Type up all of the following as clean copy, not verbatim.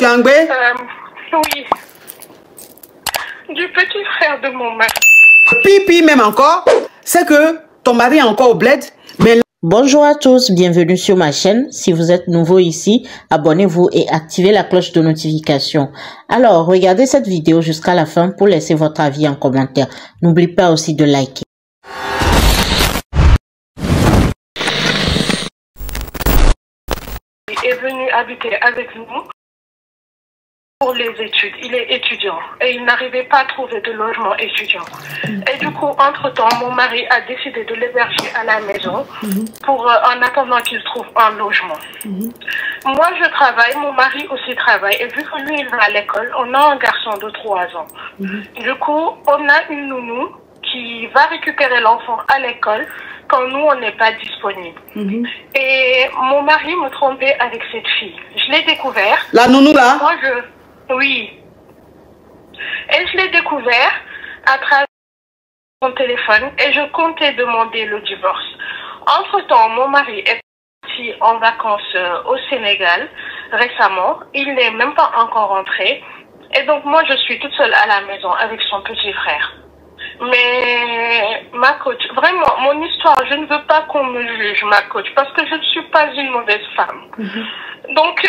Tu es anglais? Oui. Du petit frère de mon mari. Pipi même encore, c'est que ton mari est encore au bled, mais... Bonjour à tous, bienvenue sur ma chaîne. Si vous êtes nouveau ici, abonnez-vous et activez la cloche de notification. Alors, regardez cette vidéo jusqu'à la fin pour laisser votre avis en commentaire. N'oubliez pas aussi de liker. Il est venu habiter avec nous pour les études. Il est étudiant et il n'arrivait pas à trouver de logement étudiant. Et du coup, entre-temps, mon mari a décidé de l'héberger à la maison pour en attendant qu'il trouve un logement. Moi, je travaille, mon mari aussi travaille. Et vu que lui, il va à l'école, on a un garçon de 3 ans. Du coup, on a une nounou qui va récupérer l'enfant à l'école quand nous, on n'est pas disponible. Et mon mari me trompait avec cette fille. Je l'ai découvert. La nounou là? Moi, oui. Et je l'ai découvert à travers mon téléphone et je comptais demander le divorce. Entre-temps, mon mari est parti en vacances au Sénégal récemment. Il n'est même pas encore rentré. Et donc, moi, je suis toute seule à la maison avec son petit frère. Mais ma coach, vraiment, mon histoire, je ne veux pas qu'on me juge, ma coach, parce que je ne suis pas une mauvaise femme. Donc,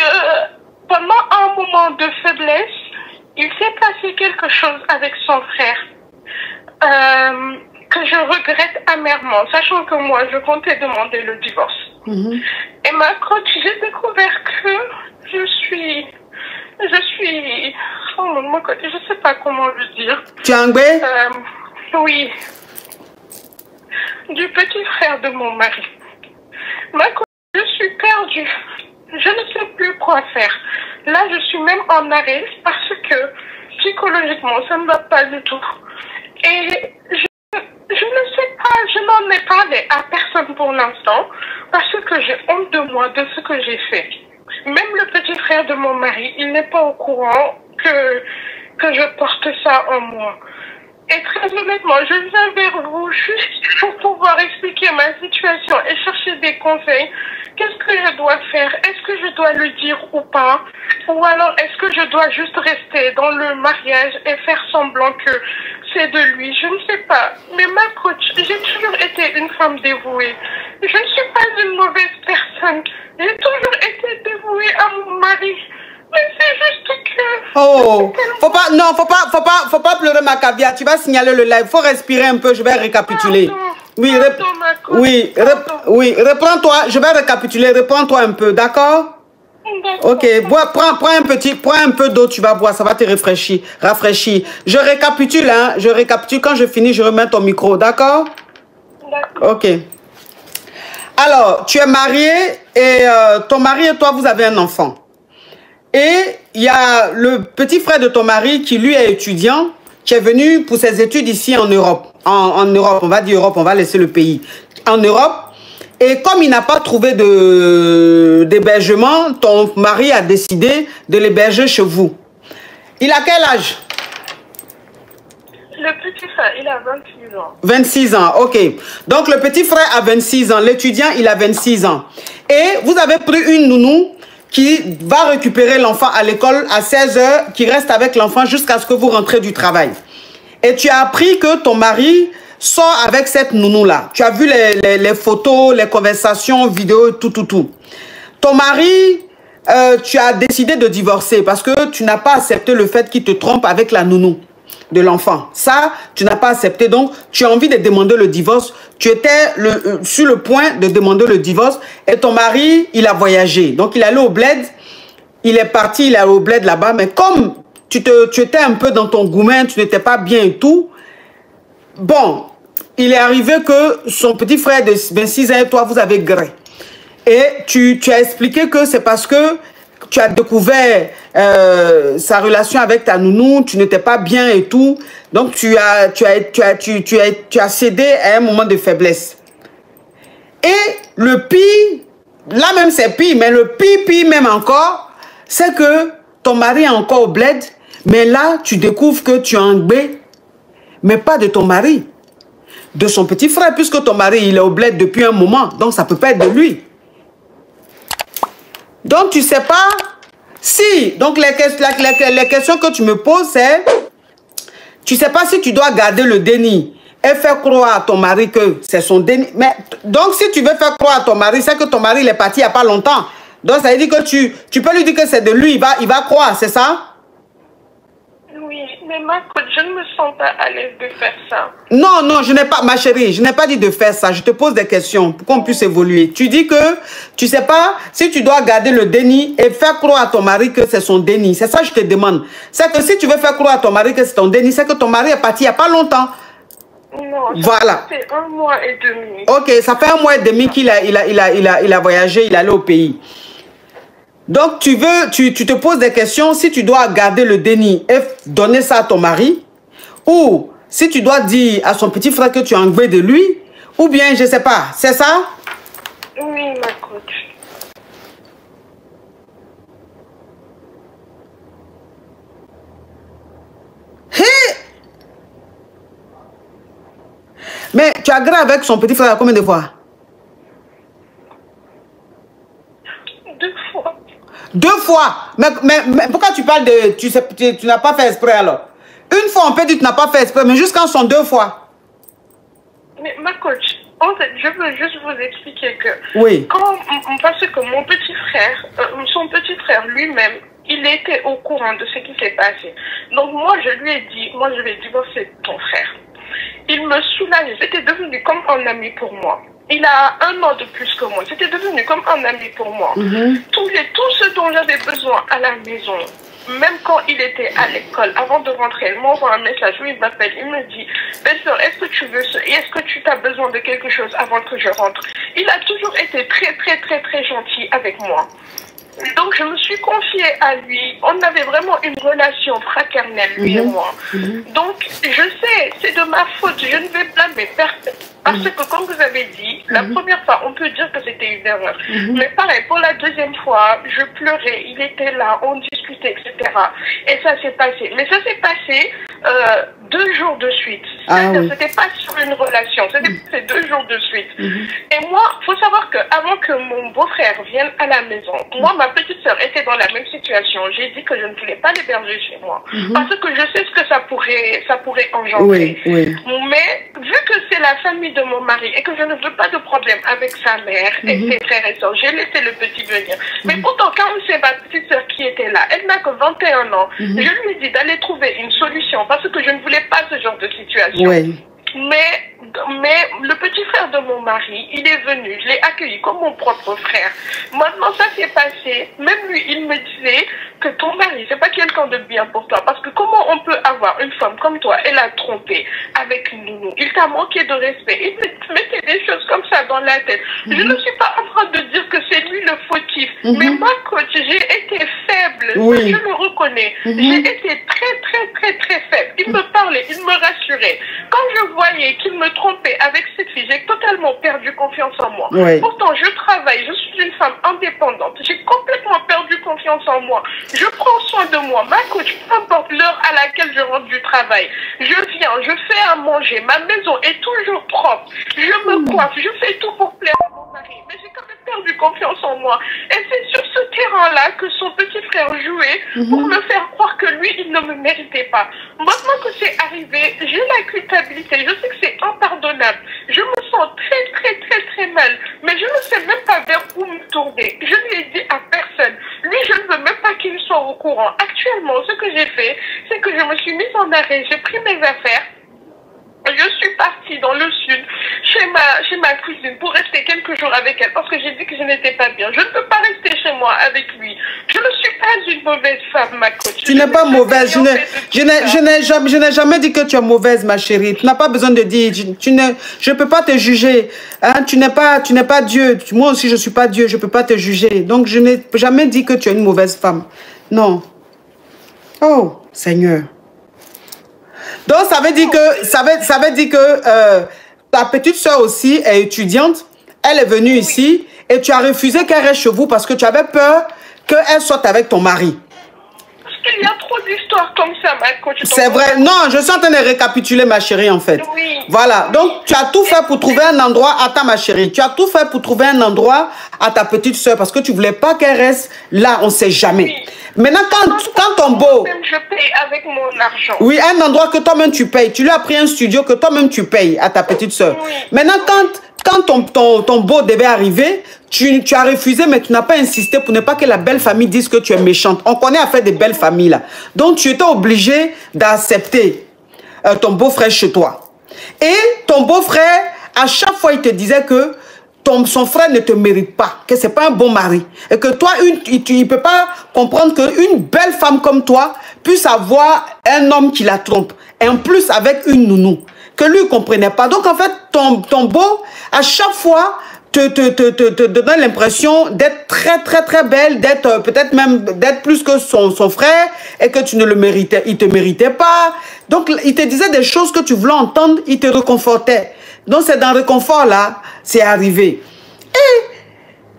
pendant un moment de faiblesse, il s'est passé quelque chose avec son frère que je regrette amèrement, sachant que moi, je comptais demander le divorce. Et ma coach, j'ai découvert que je suis, oh mon coach, je sais pas comment le dire. Tu es anglais? Oui. Du petit frère de mon mari. Ma coach, je suis perdue. Je ne sais plus quoi faire. Là, je suis même en arrêt parce que psychologiquement, ça ne va pas du tout. Et je ne sais pas, je n'en ai parlé à personne pour l'instant parce que j'ai honte de moi, de ce que j'ai fait. Même le petit frère de mon mari, il n'est pas au courant que je porte ça en moi. Et très honnêtement, je viens vers vous juste pour pouvoir expliquer ma situation et chercher des conseils. Qu'est-ce que je dois faire? Est-ce que je dois le dire ou pas? Ou alors est-ce que je dois juste rester dans le mariage et faire semblant que c'est de lui? Je ne sais pas. Mais ma coach, j'ai toujours été une femme dévouée. Je ne suis pas une mauvaise personne. J'ai toujours été dévouée à mon mari. Mais c'est juste que... Oh, faut pas pleurer ma caviar. Tu vas signaler le live. Faut respirer un peu. Je vais récapituler. Oui, reprends-toi. Je vais récapituler. Reprends-toi un peu, d'accord? Ok, prends un peu d'eau. Tu vas boire. Ça va te rafraîchir. Je récapitule, hein. Je récapitule. Quand je finis, je remets ton micro, d'accord? D'accord. Ok. Alors, tu es marié et ton mari et toi, vous avez un enfant. Et il y a le petit frère de ton mari qui, lui, est étudiant, qui est venu pour ses études ici en Europe. En Europe, on va dire Europe, on va laisser le pays. En Europe. Et comme il n'a pas trouvé d'hébergement, ton mari a décidé de l'héberger chez vous. Il a quel âge? Le petit frère, il a 26 ans. 26 ans, ok. Donc, le petit frère a 26 ans. L'étudiant, il a 26 ans. Et vous avez pris une nounou qui va récupérer l'enfant à l'école à 16 h, qui reste avec l'enfant jusqu'à ce que vous rentrez du travail. Et tu as appris que ton mari sort avec cette nounou-là. Tu as vu les photos, les conversations, vidéos, tout. Ton mari, tu as décidé de divorcer parce que tu n'as pas accepté le fait qu'il te trompe avec la nounou de l'enfant. Ça, tu n'as pas accepté. Donc, tu as envie de demander le divorce. Tu étais sur le point de demander le divorce et ton mari, il a voyagé. Donc, il est allé au bled. Il est parti, il est allé au bled là-bas. Mais comme tu étais un peu dans ton goumen, tu n'étais pas bien et tout, bon, il est arrivé que son petit frère de 26 ans et toi, vous avez gré. Et tu as expliqué que c'est parce que tu as découvert sa relation avec ta nounou, tu n'étais pas bien et tout. Donc, tu as cédé à un moment de faiblesse. Et le pire, là même c'est pire, mais le pire même encore, c'est que ton mari est encore au bled, mais là, tu découvres que tu es en B, mais pas de ton mari, de son petit frère, puisque ton mari, il est au bled depuis un moment, donc ça ne peut pas être de lui. Donc, tu ne sais pas Si, donc les questions que tu me poses, c'est, tu sais pas si tu dois garder le déni et faire croire à ton mari que c'est son déni. Mais donc, si tu veux faire croire à ton mari, c'est que ton mari il est parti il n'y a pas longtemps. Donc, ça veut dire que tu peux lui dire que c'est de lui, il va croire, c'est ça? Oui, mais ma coach, je ne me sens pas à l'aise de faire ça. Non, non, je n'ai pas, ma chérie, je n'ai pas dit de faire ça. Je te pose des questions pour qu'on puisse évoluer. Tu dis que tu sais pas si tu dois garder le déni et faire croire à ton mari que c'est son déni. C'est ça que je te demande. C'est que si tu veux faire croire à ton mari que c'est ton déni, c'est que ton mari est parti il n'y a pas longtemps. Non, voilà. Ça fait 1 mois et demi. Ok, ça fait 1 mois et demi qu'il a voyagé, il est allé au pays. Donc, tu te poses des questions si tu dois garder le déni et donner ça à ton mari, ou si tu dois dire à son petit frère que tu es engueulé de lui, ou bien, je ne sais pas, c'est ça? Oui, ma coach. Hey! Mais tu as grave avec son petit frère combien de fois? 2 fois. 2 fois? Mais pourquoi tu parles de... Tu n'as pas fait exprès alors? Une fois, on peut dire que tu n'as pas fait exprès, mais jusqu'à son 2 fois. Mais ma coach, en fait, je veux juste vous expliquer que... Oui. Parce que mon petit frère, son petit frère lui-même, il était au courant de ce qui s'est passé. Donc moi, je lui ai dit, moi je vais divorcer de ton frère. Il me soulageait, c'était devenu comme un ami pour moi. Il a 1 an de plus que moi, c'était devenu comme un ami pour moi. Tout ce dont j'avais besoin à la maison, même quand il était à l'école, avant de rentrer, il m'envoie un message où il m'appelle, il me dit, belle-sœur, est-ce que tu veux est-ce que tu as besoin de quelque chose avant que je rentre? Il a toujours été très gentil avec moi. Donc je me suis confiée à lui. On avait vraiment une relation fraternelle, lui et moi. Donc je sais, c'est de ma faute. Je ne vais blâmer personne. Parce que comme vous avez dit, la première fois, on peut dire que c'était une erreur. Mais pareil, pour la 2e fois, je pleurais. Il était là, on discutait, etc. Et ça s'est passé. Mais ça s'est passé 2 jours de suite. C'est-à-dire, c'était pas sur une relation. C'était 2 jours de suite. Et moi, il faut savoir qu'avant que mon beau-frère vienne à la maison, moi, ma petite sœur était dans la même situation. J'ai dit que je ne voulais pas l'héberger chez moi. Parce que je sais ce que ça pourrait engendrer. Mais vu que c'est la famille de mon mari et que je ne veux pas de problème avec sa mère et ses frères et sœurs, j'ai laissé le petit venir. Mais pourtant, quand c'est ma petite sœur qui était là, elle n'a que 21 ans, je lui ai dit d'aller trouver une solution parce que je ne voulais pas ce genre de situation. Mais le petit frère de mon mari, il est venu, je l'ai accueilli comme mon propre frère. Maintenant, ça s'est passé. Même lui, il me disait que ton mari, c'est pas quelqu'un de bien pour toi. Parce que comment on peut avoir une femme comme toi, elle a trompé avec une nounou, il t'a manqué de respect, il me mettait des choses comme ça dans la tête. Je ne suis pas en train de dire que c'est lui le fautif. Mais moi, coach, j'ai été faible. Je le reconnais. J'ai été très faible. Il me parlait, il me rassurait. Quand je voyais qu'il me trompait avec cette fille, j'ai totalement perdu confiance en moi. Pourtant, je travaille, je suis une femme indépendante. J'ai complètement perdu confiance en moi. Je prends soin de moi. Ma coach, peu importe l'heure à laquelle je rentre du travail, je viens, je fais à manger. Ma maison est toujours propre. Je me coiffe, je fais tout pour plaire à mon mari. Mais j'ai quand même perdu confiance en moi. Et c'est sur ce terrain-là que son petit frère jouait pour me faire croire que lui, il ne me méritait pas. Maintenant que c'est arrivé, j'ai la culpabilité. Je sais que c'est impardonnable. Je me sens très mal. Mais je ne sais même pas vers où me tourner. Je ne l'ai dit à personne. Lui, je ne veux même pas qu'il soit au courant. Actuellement, ce que j'ai fait, c'est que je me suis mise en arrêt. J'ai pris mes affaires. Je suis partie dans le sud, chez ma cousine, pour rester quelques jours avec elle, parce que j'ai dit que je n'étais pas bien. Je ne peux pas rester chez moi avec lui. Je ne suis pas une mauvaise femme, ma coach. Tu n'es pas mauvaise. Je n'ai jamais dit que tu es mauvaise, ma chérie. Tu n'as pas besoin de dire. Je ne peux pas te juger. Hein? Tu n'es pas Dieu. Moi aussi, je ne suis pas Dieu. Je ne peux pas te juger. Donc, je n'ai jamais dit que tu es une mauvaise femme. Non. Oh, Seigneur. Donc, ça veut dire que ta petite soeur aussi est étudiante. Elle est venue ici et tu as refusé qu'elle reste chez vous parce que tu avais peur qu'elle sorte avec ton mari. Parce qu'il y a trop trop d'histoires comme ça, ma coach. C'est vrai. Non, je suis en train de récapituler, ma chérie, en fait. Oui. Voilà. Donc, tu as tout fait pour trouver un endroit. Attends, ma chérie. Tu as tout fait pour trouver un endroit à ta petite soeur parce que tu voulais pas qu'elle reste là. On sait jamais. Oui. Maintenant, quand ton beau... Je paye avec mon argent. Oui, un endroit que toi-même tu payes. Tu lui as pris un studio que toi-même tu payes à ta petite soeur. Oui. Maintenant, quand ton beau devait arriver, tu as refusé, mais tu n'as pas insisté pour ne pas que la belle famille dise que tu es méchante. On connaît à faire des belles familles là. Donc, tu étais obligé d'accepter ton beau-frère chez toi. Et ton beau-frère, à chaque fois, il te disait que son frère ne te mérite pas, que ce n'est pas un bon mari. Et que toi, il ne peut pas comprendre qu'une belle femme comme toi puisse avoir un homme qui la trompe. Et en plus, avec une nounou. Que lui ne comprenait pas. Donc, en fait, ton beau, à chaque fois, te donne l'impression d'être très belle, d'être peut-être même d'être plus que son frère et que tu ne le méritais, il te méritait pas. Donc, il te disait des choses que tu voulais entendre, il te réconfortait. Donc, c'est dans le réconfort là, c'est arrivé. Et,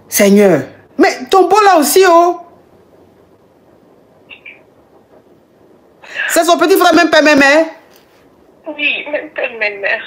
Seigneur, mais ton beau là aussi, oh. C'est son petit frère, même père, même mère. Oui, même père, même mère.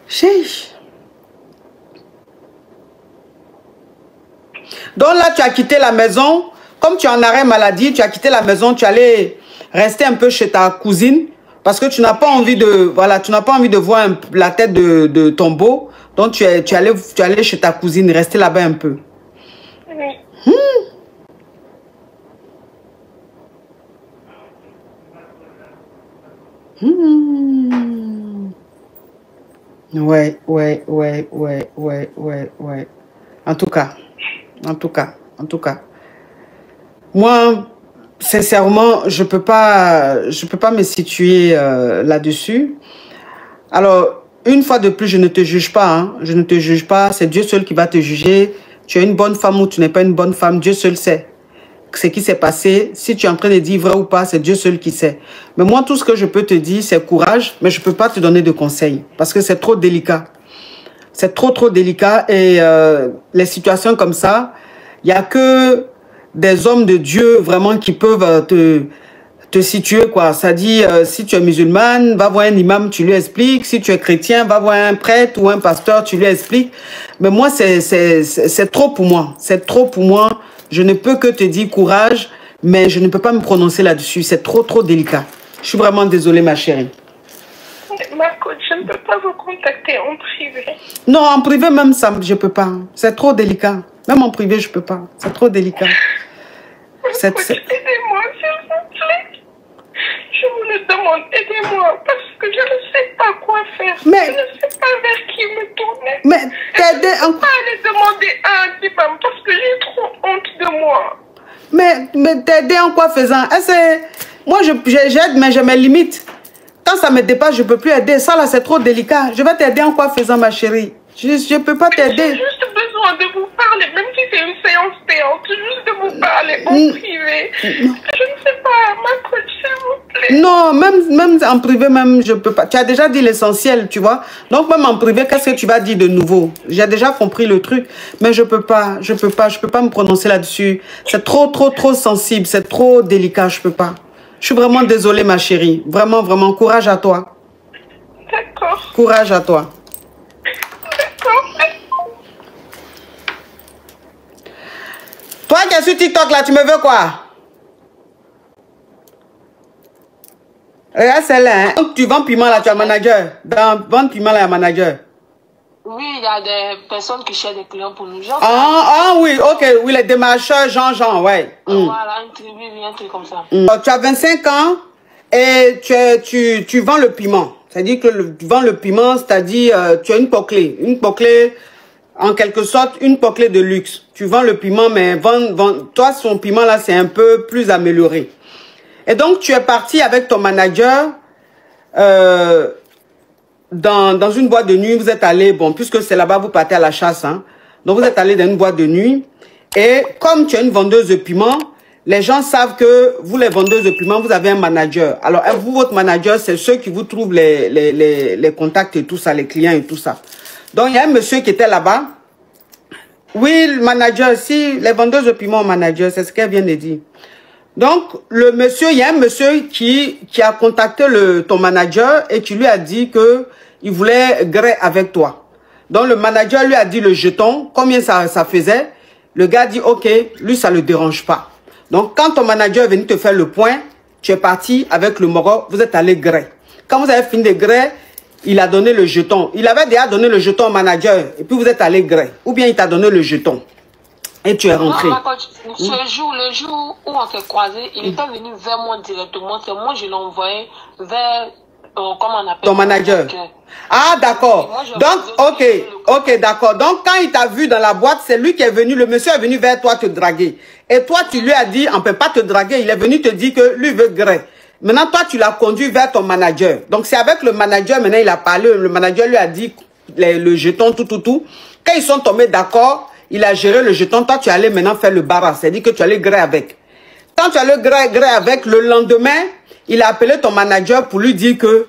Chiche. Donc là, tu as quitté la maison. Comme tu es en arrêt maladie, tu as quitté la maison, tu allais rester un peu chez ta cousine parce que tu n'as pas envie de, voilà, tu n'as pas envie de voir la tête de ton beau. Donc tu allais chez ta cousine, rester là-bas un peu. Oui. Ouais. En tout cas. Moi, sincèrement, je peux pas me situer là-dessus. Alors, une fois de plus, je ne te juge pas. Hein. Je ne te juge pas. C'est Dieu seul qui va te juger. Tu es une bonne femme ou tu n'es pas une bonne femme. Dieu seul sait ce qui s'est passé. Si tu es en train de dire vrai ou pas, c'est Dieu seul qui sait. Mais moi, tout ce que je peux te dire, c'est courage. Mais je ne peux pas te donner de conseils parce que c'est trop délicat. C'est trop délicat. Et les situations comme ça, il n'y a que des hommes de Dieu vraiment qui peuvent te situer, quoi. Ça dit, si tu es musulmane, va voir un imam, tu lui expliques. Si tu es chrétien, va voir un prêtre ou un pasteur, tu lui expliques. Mais moi, c'est trop pour moi. C'est trop pour moi. Je ne peux que te dire courage, mais je ne peux pas me prononcer là-dessus. C'est trop délicat. Je suis vraiment désolée, ma chérie. Ma coach, je ne peux pas vous contacter en privé. Non, en privé même, ça, je ne peux pas. C'est trop délicat. Même en privé, je ne peux pas. C'est trop délicat. Aidez-moi, s'il vous plaît. Je vous le demande, aidez-moi, parce que je ne sais pas quoi faire. Mais, je ne sais pas vers qui me tourner. Mais t'aider je ne peux pas aller demander à un imam parce que j'ai trop honte de moi. Mais t'aider en quoi faisant? Moi, j'aide, mais j'ai mes limites. Quand ça me dépasse, je ne peux plus aider. Ça, là, c'est trop délicat. Je vais t'aider en quoi faisant, ma chérie? Je ne peux pas t'aider. J'ai juste besoin de vous parler, même si c'est une séance payante, juste de vous parler en privé. Je ne sais pas, ma coach, s'il vous plaît. Non, même en privé, même, je peux pas. Tu as déjà dit l'essentiel, tu vois. Donc, même en privé, qu'est-ce que tu vas dire de nouveau? J'ai déjà compris le truc, mais je peux pas me prononcer là-dessus. C'est trop sensible, c'est trop délicat, je peux pas. Je suis vraiment désolée, ma chérie. Vraiment, courage à toi. D'accord. Courage à toi. Toi qui es sur TikTok là, tu me veux quoi? Regarde celle-là. Hein? Donc tu vends piment là, tu as manager. Dans vendre piment là, il y a manager. Oui, il y a des personnes qui cherchent des clients pour nous. Genre, oui, ok, oui, les démarcheurs, Jean, ouais. Voilà, un truc comme ça. Tu as 25 ans et tu vends le piment. C'est-à-dire que tu vends le piment, c'est-à-dire tu as une poclée, en quelque sorte, une poclée de luxe. Tu vends le piment, mais toi, son piment là, c'est un peu plus amélioré. Et donc, tu es parti avec ton manager dans une boîte de nuit, vous êtes allé, bon, puisque c'est là-bas, vous partez à la chasse, hein. Donc, vous êtes allé dans une boîte de nuit. Et comme tu es une vendeuse de piment, les gens savent que vous, les vendeuses de piment, vous avez un manager. Alors, vous, votre manager, c'est ceux qui vous trouvent les contacts et tout ça, les clients et tout ça. Donc, il y a un monsieur qui était là-bas. Oui, le manager, si, les vendeuses de piment au manager, c'est ce qu'elle vient de dire. Donc, le monsieur, il y a un monsieur qui a contacté ton manager et qui lui a dit que il voulait gré avec toi. Donc, le manager lui a dit le jeton, combien ça faisait. Le gars dit, OK, lui, ça ne le dérange pas. Donc, quand ton manager est venu te faire le point, tu es parti avec le moro, vous êtes allé gré. Quand vous avez fini de gré, il a donné le jeton. Il avait déjà donné le jeton au manager et puis vous êtes allé gré. Ou bien il t'a donné le jeton. Et tu es rentré. Le jour où on s'est croisés, il était venu vers moi directement. C'est moi, je l'ai envoyé vers, comment on appelle, ton manager. Ah, d'accord. Donc, ok, d'accord. Donc, quand il t'a vu dans la boîte, c'est lui qui est venu, le monsieur est venu vers toi te draguer. Et toi, tu lui as dit, on ne peut pas te draguer. Il est venu te dire que lui veut gré. Maintenant, toi, tu l'as conduit vers ton manager. Donc, c'est avec le manager, maintenant, il a parlé. Le manager lui a dit le jeton, tout. Quand ils sont tombés d'accord, il a géré le jeton. Toi, tu allais maintenant faire le barrage. C'est-à-dire que tu allais gré avec. Quand tu allais gré avec, le lendemain, il a appelé ton manager pour lui dire que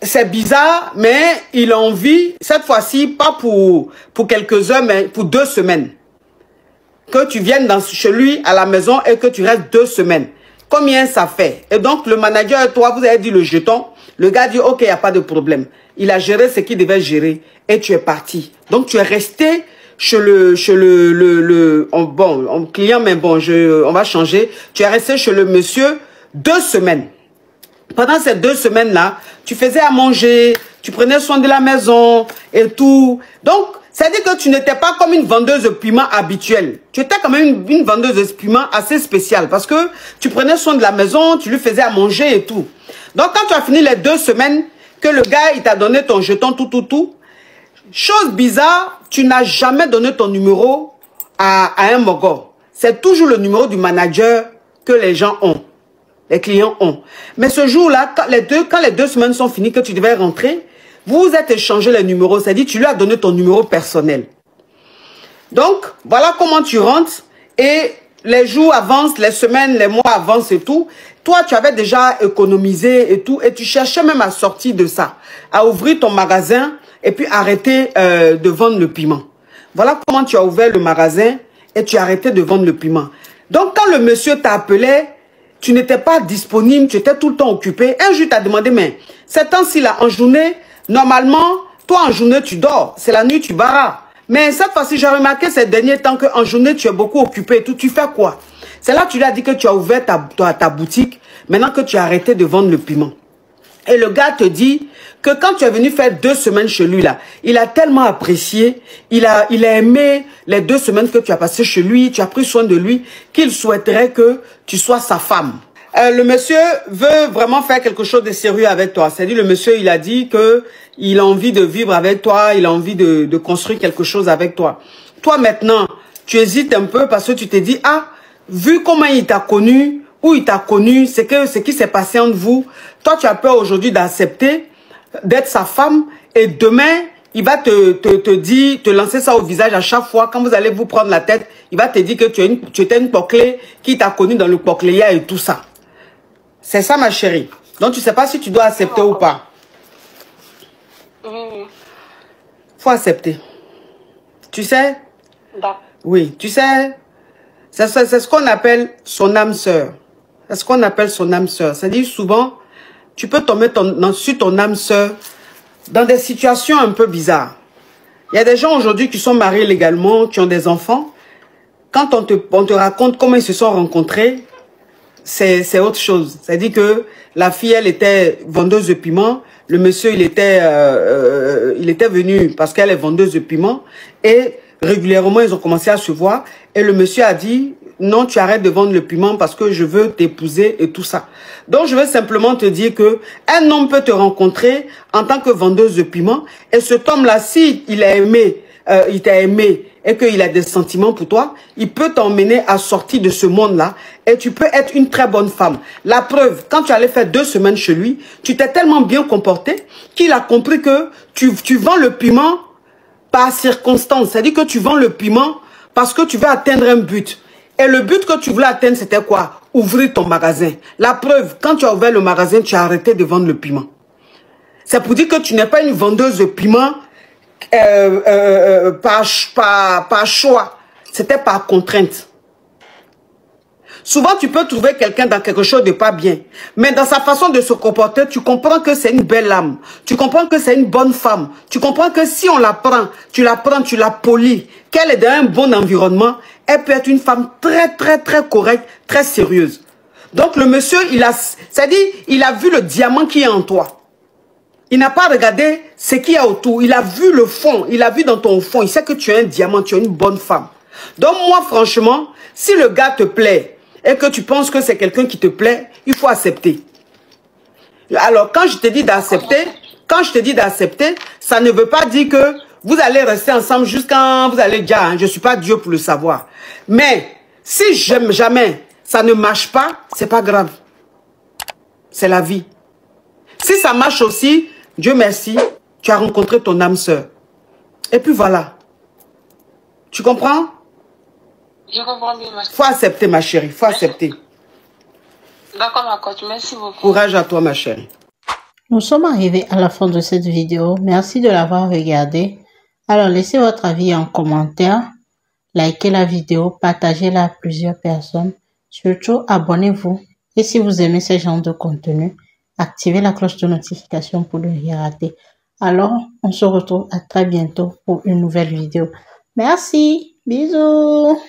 c'est bizarre, mais il a envie, cette fois-ci, pas pour quelques heures, mais pour 2 semaines. Que tu viennes chez lui à la maison et que tu restes 2 semaines. Combien ça fait? Et donc, le manager et toi, vous avez dit le jeton. Le gars dit, OK, il n'y a pas de problème. Il a géré ce qu'il devait gérer et tu es parti. Donc, tu es resté chez client, mais bon, on va changer. Tu es resté chez le monsieur 2 semaines. Pendant ces 2 semaines-là, tu faisais à manger, tu prenais soin de la maison et tout. Donc, c'est-à-dire que tu n'étais pas comme une vendeuse de piment habituelle. Tu étais quand même une vendeuse de piment assez spéciale parce que tu prenais soin de la maison, tu lui faisais à manger et tout. Donc, quand tu as fini les 2 semaines, que le gars, il t'a donné ton jeton, tout, chose bizarre, tu n'as jamais donné ton numéro à un mogor. C'est toujours le numéro du manager que les gens ont. Les clients ont. Mais ce jour-là, quand les 2 semaines sont finies, que tu devais rentrer, vous vous êtes échangé les numéros. C'est-à-dire, tu lui as donné ton numéro personnel. Donc, voilà comment tu rentres. Et les jours avancent, les semaines, les mois avancent et tout. Toi, tu avais déjà économisé et tout. Et tu cherchais même à sortir de ça. À ouvrir ton magasin et puis arrêter de vendre le piment. Voilà comment tu as ouvert le magasin et tu as arrêté de vendre le piment. Donc, quand le monsieur t'a appelé, tu n'étais pas disponible, tu étais tout le temps occupé. Un jour, tu as demandé, mais ces temps-ci, là, en journée, normalement, toi, en journée, tu dors. C'est la nuit, tu barras. Mais cette fois-ci, j'ai remarqué ces derniers temps qu'en journée, tu es beaucoup occupé et tout. Tu fais quoi? C'est là que tu lui as dit que tu as ouvert ta boutique, maintenant que tu as arrêté de vendre le piment. Et le gars te dit que quand tu es venu faire 2 semaines chez lui, là, il a tellement apprécié, il a aimé les 2 semaines que tu as passées chez lui, tu as pris soin de lui, qu'il souhaiterait que tu sois sa femme. Le monsieur veut vraiment faire quelque chose de sérieux avec toi. C'est-à-dire, le monsieur, il a dit que il a envie de vivre avec toi, il a envie de construire quelque chose avec toi. Toi, maintenant, tu hésites un peu parce que tu te dis, ah, vu comment il t'a connu, où il t'a connu, c'est que ce qui s'est passé entre vous, toi, tu as peur aujourd'hui d'accepter d'être sa femme et demain, il va te lancer ça au visage à chaque fois. Quand vous allez vous prendre la tête, il va te dire que tu étais une poclée qui t'a connu dans le pocléa et tout ça. C'est ça, ma chérie. Donc, tu ne sais pas si tu dois accepter ou pas. Faut accepter. Tu sais? Oui, tu sais, c'est ce qu'on appelle son âme sœur. C'est ce qu'on appelle son âme sœur. C'est-à-dire, souvent, tu peux tomber sur ton âme sœur dans des situations un peu bizarres. Il y a des gens aujourd'hui qui sont mariés légalement, qui ont des enfants. Quand on te raconte comment ils se sont rencontrés, c'est autre chose. C'est-à-dire que la fille, elle était vendeuse de piment. Le monsieur, il était venu parce qu'elle est vendeuse de piment. Et régulièrement, ils ont commencé à se voir. Et le monsieur a dit, non, tu arrêtes de vendre le piment parce que je veux t'épouser et tout ça. Donc, je veux simplement te dire que un homme peut te rencontrer en tant que vendeuse de piment. Et cet homme-là, si il a aimé, il t'a aimé et qu'il a des sentiments pour toi, il peut t'emmener à sortir de ce monde-là et tu peux être une très bonne femme. La preuve, quand tu allais faire 2 semaines chez lui, tu t'es tellement bien comporté qu'il a compris que tu vends le piment par circonstance. C'est-à-dire que tu vends le piment parce que tu veux atteindre un but. Et le but que tu voulais atteindre, c'était quoi? Ouvrir ton magasin. La preuve, quand tu as ouvert le magasin, tu as arrêté de vendre le piment. C'est pour dire que tu n'es pas une vendeuse de piment par choix. C'était par contrainte. Souvent, tu peux trouver quelqu'un dans quelque chose de pas bien. Mais dans sa façon de se comporter, tu comprends que c'est une belle âme. Tu comprends que c'est une bonne femme. Tu comprends que si on la prend, tu la polis, qu'elle est dans un bon environnement, elle peut être une femme très, très, très correcte, très sérieuse. Donc, le monsieur, c'est-à-dire, il a vu le diamant qui est en toi. Il n'a pas regardé ce qu'il y a autour. Il a vu le fond. Il a vu dans ton fond. Il sait que tu es un diamant, tu es une bonne femme. Donc, moi, franchement, si le gars te plaît, et que tu penses que c'est quelqu'un qui te plaît, il faut accepter. Alors, quand je te dis d'accepter, ça ne veut pas dire que vous allez rester ensemble jusqu'à vous allez dire, hein, je ne suis pas Dieu pour le savoir. Mais, si jamais ça ne marche pas, c'est pas grave. C'est la vie. Si ça marche aussi, Dieu merci, tu as rencontré ton âme sœur. Et puis voilà. Tu comprends? Je comprends bien, ma chérie. Faut accepter, ma chérie. Faut accepter. D'accord, ma coach. Merci beaucoup. Courage à toi, ma chérie. Nous sommes arrivés à la fin de cette vidéo. Merci de l'avoir regardée. Alors, laissez votre avis en commentaire. Likez la vidéo. Partagez-la à plusieurs personnes. Surtout, abonnez-vous. Et si vous aimez ce genre de contenu, activez la cloche de notification pour ne rien rater. Alors, on se retrouve à très bientôt pour une nouvelle vidéo. Merci. Bisous.